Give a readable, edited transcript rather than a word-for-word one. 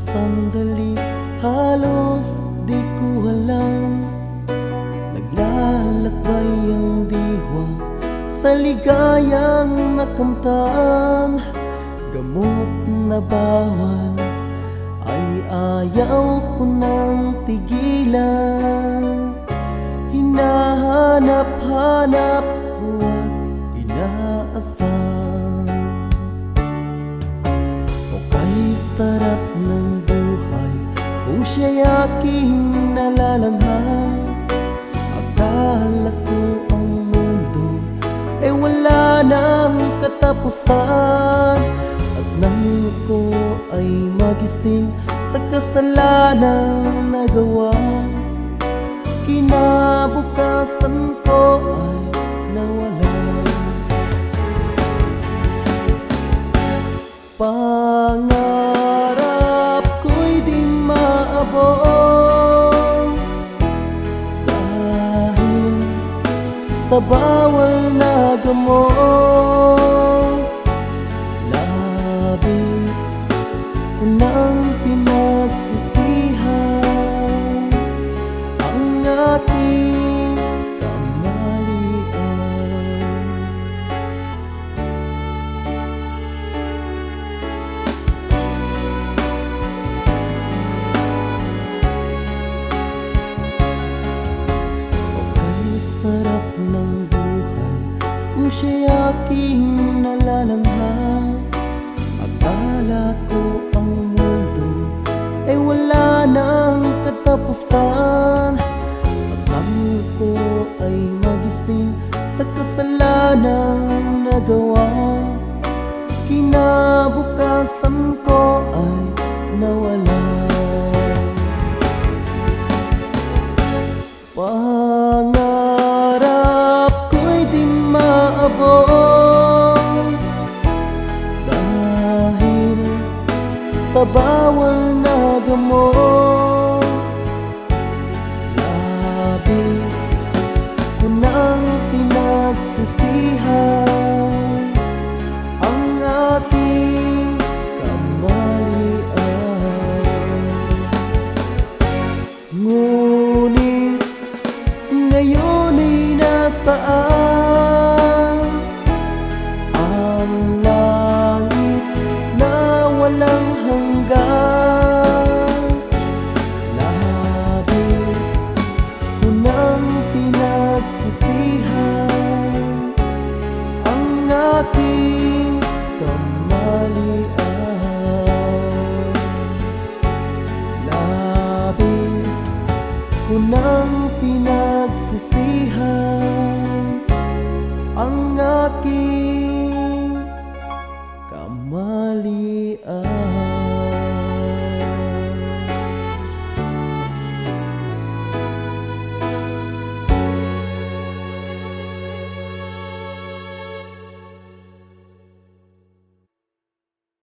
sandali, halos di ko alam. Naglalakbay ang diwa sa ligayang nakamtan. Gamot na bawal ay ayaw ko nang tigilan. Hinahanap-hanap ko at inaasam. Okay, sarap ng buhay kung siya'y aking nalalanghap. Akala ko ang mundo ay wala nang katapusan. At nang ko ay magising sa kasalanang nagawa, kinabukasan ko ay nawala. Pangarap ko'y di maabot dahil sa bawal na gamot. Labis ko nang pinagsisihan ang aking kamalian. Okay, sarap ng buhay kung siya'y aking nalalanghap. Akala ko ang mundo ay wala nang katapusan. At nang ko ay magising sa kasalanang nagawa, kinabukasan ko ay nawala. Pangarap ko'y di maabot dahil sa bawal na gamot. Labis ko nang pinagsisihan ang aking kamalian. Ngunit ngayon ay nasaan ang langit na walang hanggan? Labis ko nang pinagsisihan ang aking kamalian. Labis ko nang pinagsisihan ang aking kamalian.